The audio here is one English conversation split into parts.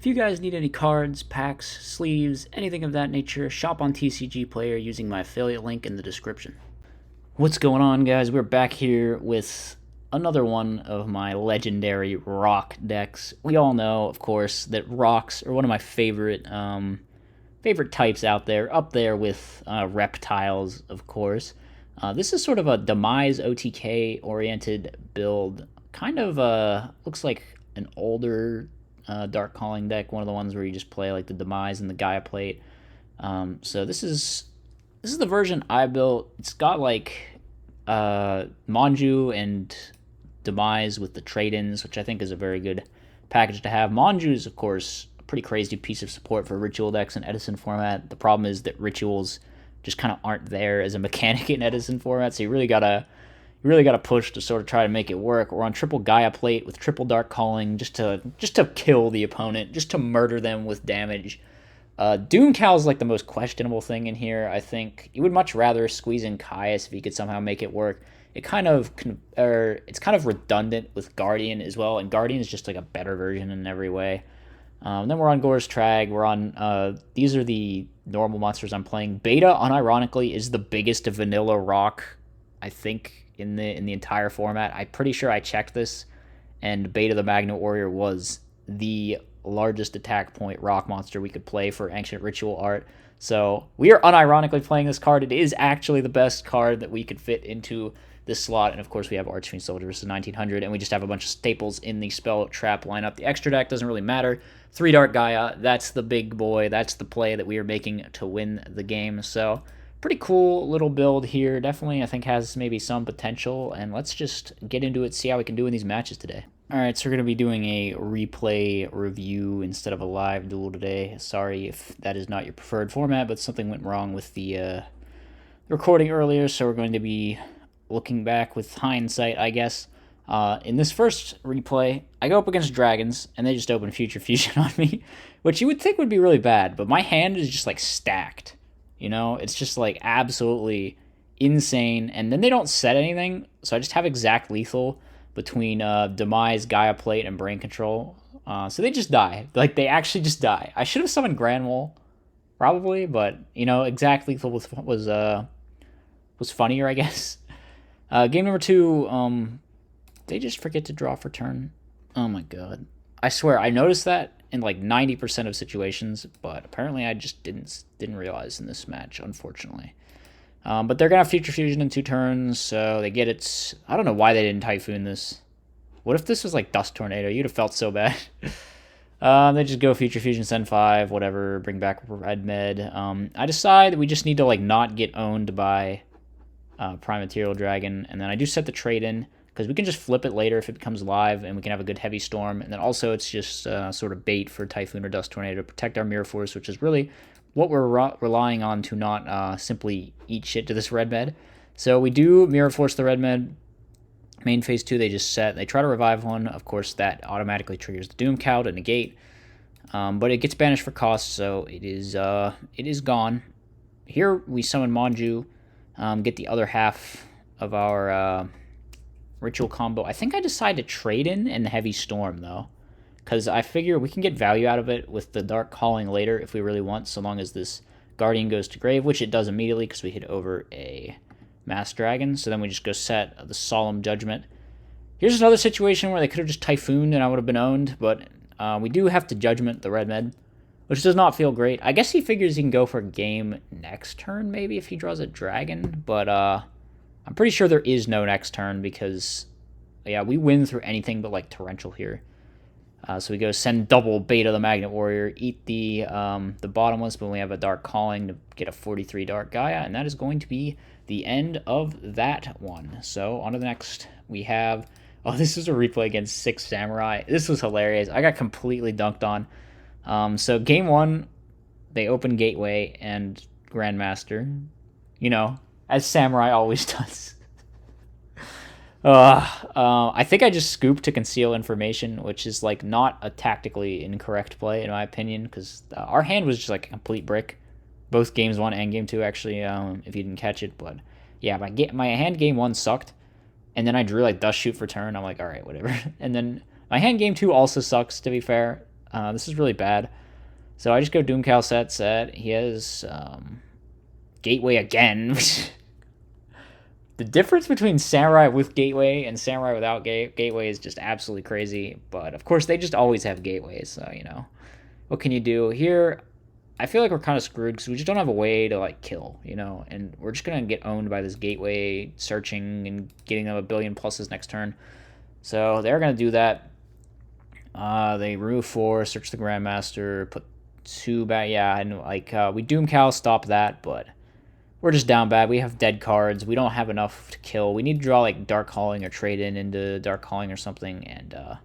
If you guys need any cards, packs, sleeves, anything of that nature, shop on TCG Player using my affiliate link in the description. What's going on, guys? We're back here with another one of my legendary rock decks. We all know, of course, that rocks are one of my favorite types out there, up there with reptiles, of course. This is sort of a demise OTK oriented build. Kind of looks like an older Dark Calling deck, one of the ones where you just play like the demise and the Gaia plate. So this is the version I built. It's got like Manju and demise with the trade-ins, which I think is a very good package to have. Manju is, of course, a pretty crazy piece of support for ritual decks in Edison format. The problem is that rituals just kind of aren't there as a mechanic in Edison format, so you really gotta push to sort of try to make it work. We're on triple Gaia plate with triple Dark Calling just to kill the opponent, just to murder them with damage. Doom Cow is like the most questionable thing in here. I think you would much rather squeeze in Caius if you could somehow make it work. It's kind of redundant with Guardian as well, and Guardian is just like a better version in every way. Then we're on Gore's Trag. We're on these are the normal monsters I'm playing. Beta, unironically, is the biggest vanilla rock, I think, in the entire format. I'm pretty sure I checked this, and Beta the Magnet Warrior was the largest attack point rock monster we could play for Ancient Ritual art. So we are unironically playing this card. It is actually the best card that we could fit into this slot. And of course we have Archfiend Soldier versus 1900, and we just have a bunch of staples in the spell trap lineup. The extra deck doesn't really matter. 3 Dark Gaia, that's the big boy. That's the play that we are making to win the game. So pretty cool little build here. Definitely, I think, has maybe some potential. And let's just get into it, see how we can do in these matches today. Alright, so we're going to be doing a replay review instead of a live duel today. Sorry if that is not your preferred format, but something went wrong with the recording earlier, so we're going to be looking back with hindsight, I guess. In this first replay, I go up against dragons, and they just open Future Fusion on me, which you would think would be really bad, but my hand is just, like, stacked. You know, it's just, like, absolutely insane, and then they don't set anything, so I just have exact lethal between Demise, Gaia Plate, and Brain Control. So they just die. Like, they actually just die. I should have summoned Granwall, probably, but, you know, exact lethal was funnier, I guess. Game number 2, they just forget to draw for turn. Oh my god. I swear, I noticed that in like 90% of situations, but apparently I just didn't realize in this match, unfortunately. But they're going to have Future Fusion in 2 turns, so they get it. I don't know why they didn't Typhoon this. What if this was like Dust Tornado? You'd have felt so bad. They just go Future Fusion, send 5, whatever, bring back Red Med. I decide that we just need to like not get owned by Prime Material Dragon, and then I do set the trade in, because we can just flip it later if it becomes live, and we can have a good Heavy Storm, and then also it's just sort of bait for Typhoon or Dust Tornado to protect our Mirror Force, which is really what we're relying on to not simply eat shit to this Red Med. So we do Mirror Force the Red Med. Main phase 2, they just set. They try to revive one. Of course, that automatically triggers the Doom Cow to negate. But it gets banished for cost, so it is gone. Here we summon Manju, get the other half of our ritual combo. I think I decide to trade in the Heavy Storm, though, because I figure we can get value out of it with the Dark Calling later if we really want, so long as this Guardian goes to grave, which it does immediately because we hit over a Mass Dragon. So then we just go set the Solemn Judgment. Here's another situation where they could have just Typhooned and I would have been owned, but we do have to Judgment the Red Med, which does not feel great. I guess he figures he can go for a game next turn, maybe, if he draws a Dragon, but I'm pretty sure there is no next turn because, yeah, we win through anything but, like, Torrential here. So we go send double Beta the Magnet Warrior, eat the bottomless, but we have a Dark Calling to get a 43 Dark Gaia, and that is going to be the end of that one. So on to the next. We have, oh, this is a replay against 6 Samurai. This was hilarious. I got completely dunked on. So game 1, they open Gateway and Grandmaster, you know, as Samurai always does. I think I just scooped to conceal information, which is like not a tactically incorrect play in my opinion, because our hand was just like a complete brick, both games 1 and game 2 actually. If you didn't catch it, but yeah, my hand game 1 sucked, and then I drew like Dust Shoot for turn. I'm like, all right, whatever. And then my hand game 2 also sucks, to be fair. This is really bad. So I just go Doomcal set. He has Gateway again. The difference between Samurai with Gateway and Samurai without Gateway is just absolutely crazy. But of course, they just always have Gateways. So, what can you do? Here, I feel like we're kind of screwed because we just don't have a way to, like, kill, And we're just going to get owned by this Gateway searching and getting them a billion pluses next turn. So they're going to do that. They remove 4, search the Grandmaster, put 2 back. Yeah, and, we Doomcal, stop that, but we're just down bad. We have dead cards. We don't have enough to kill. We need to draw, like, Dark Calling or trade into Dark Calling or something, and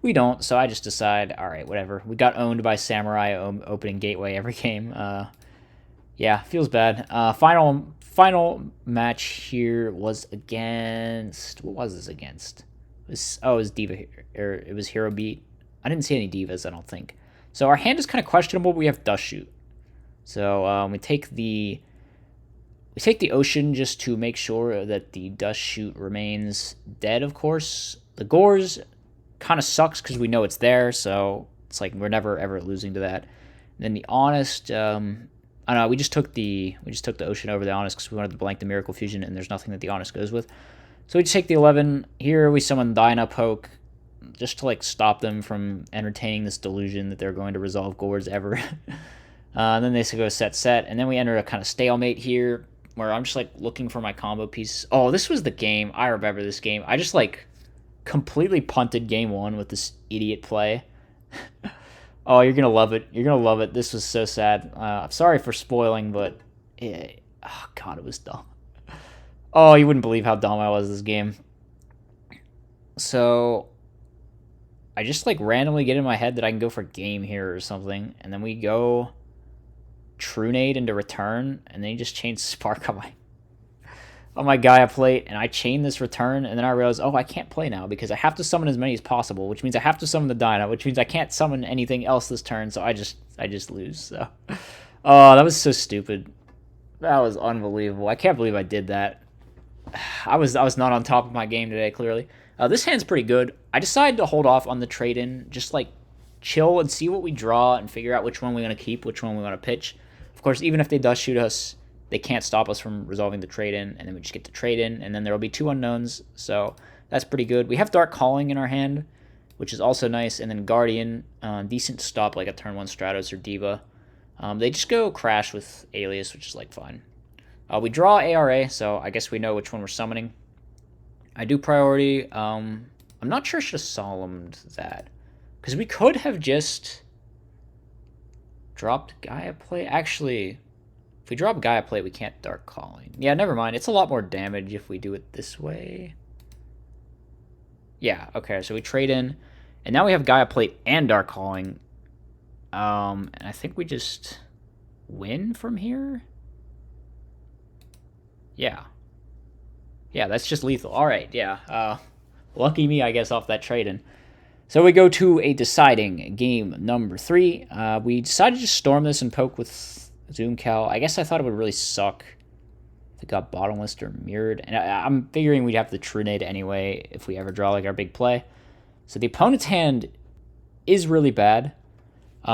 we don't, so I just decide, all right, whatever. We got owned by Samurai opening Gateway every game. Yeah, feels bad. Final match here was against... What was this against? It was Diva, or it was Hero Beat. I didn't see any Divas, I don't think. So our hand is kind of questionable, but we have Dust Shoot. So we take the Ocean just to make sure that the Dust Shoot remains dead, of course. The Gores kind of sucks because we know it's there, so it's like we're never ever losing to that. And then the Honest, I don't know, we just took the Ocean over the Honest because we wanted to blank the Miracle Fusion, and there's nothing that the Honest goes with. So we just take the 11. Here we summon Dyna Poke just to, like, stop them from entertaining this delusion that they're going to resolve Gores ever. And then they go set, and then we enter a kind of stalemate here where I'm just, like, looking for my combo piece. Oh, this was the game. I remember this game. I just, like, completely punted game 1 with this idiot play. Oh, you're going to love it. You're going to love it. This was so sad. I'm sorry for spoiling, but oh, God, it was dumb. Oh, you wouldn't believe how dumb I was this game. So I just, like, randomly get in my head that I can go for game here or something, and then we go Trunade into return, and then he just chains Spark on my Gaia plate, and I chain this return, and then I realize, oh, I can't play now because I have to summon as many as possible, which means I have to summon the Dyna, which means I can't summon anything else this turn, so I just lose. So, oh, that was so stupid. That was unbelievable. I can't believe I did that. I was not on top of my game today, clearly. This hand's pretty good. I decided to hold off on the trade-in, just, like, chill and see what we draw and figure out which one we want to keep, which one we want to pitch. Of course, even if they Dust Shoot us, they can't stop us from resolving the trade-in, and then we just get to trade-in, and then there will be 2 unknowns, so that's pretty good. We have Dark Calling in our hand, which is also nice, and then Guardian, decent to stop, like, a turn 1 Stratos or Diva. They just go Crash with Alias, which is, like, fine. We draw ARA, so I guess we know which one we're summoning. I do Priority. I'm not sure I should have Solemned that, because we could have just dropped Gaia Plate. Actually, if we drop Gaia Plate, we can't Dark Calling. Yeah, never mind. It's a lot more damage if we do it this way. Yeah, okay, so we trade in, and now we have Gaia Plate and Dark Calling. And I think we just win from here? Yeah. Yeah, that's just lethal. All right, yeah. Lucky me, I guess, off that trade-in. So we go to a deciding game number 3. We decided to storm this and poke with Doomcal. I guess I thought it would really suck if it got bottomless or mirrored. And I'm figuring we'd have the Trunade anyway if we ever draw, like, our big play. So the opponent's hand is really bad.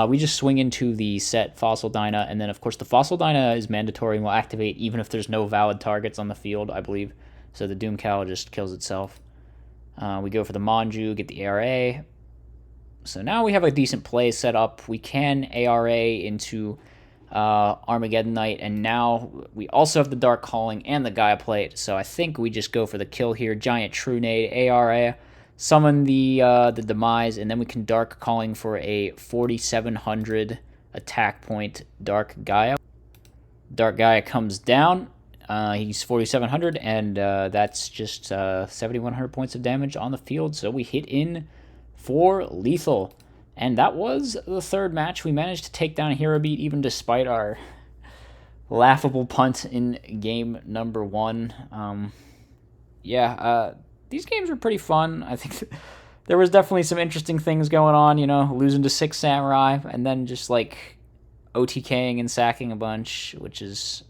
We just swing into the set Fossil Dyna, and then, of course, the Fossil Dyna is mandatory and will activate even if there's no valid targets on the field, I believe. So the Doomcal just kills itself. We go for the Manju, get the ARA. So now we have a decent play set up. We can ARA into Armageddon Knight, and now we also have the Dark Calling and the Gaia Plate. So I think we just go for the kill here. Giant Trunade, ARA, summon the Demise, and then we can Dark Calling for a 4,700 attack point Dark Gaia. Dark Gaia comes down. He's 4,700, and that's just 7,100 points of damage on the field. So we hit in for lethal. And that was the third match. We managed to take down Hero Beat even despite our laughable punt in game number 1. These games were pretty fun. I think there was definitely some interesting things going on, losing to 6 Samurai, and then just, like, OTKing and sacking a bunch, which is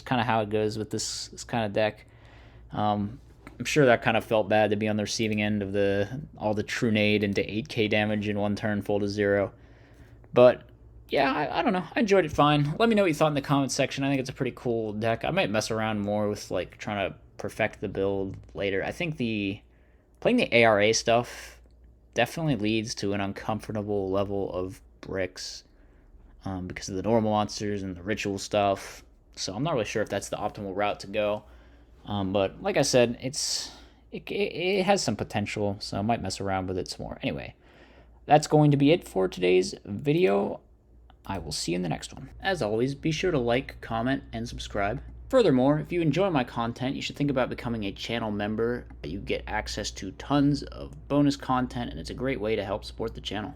kind of how it goes with this kind of deck. I'm sure that kind of felt bad to be on the receiving end of all the Trunade into 8k damage in one turn, full to 0. But yeah, I don't know. I enjoyed it fine. Let me know what you thought in the comments section. I think it's a pretty cool deck. I might mess around more with like trying to perfect the build later. I think playing the ARA stuff definitely leads to an uncomfortable level of bricks because of the normal monsters and the ritual stuff. So I'm not really sure if that's the optimal route to go. But like I said, it has some potential, so I might mess around with it some more. Anyway, that's going to be it for today's video. I will see you in the next one. As always, be sure to like, comment, and subscribe. Furthermore, if you enjoy my content, you should think about becoming a channel member. You get access to tons of bonus content, and it's a great way to help support the channel.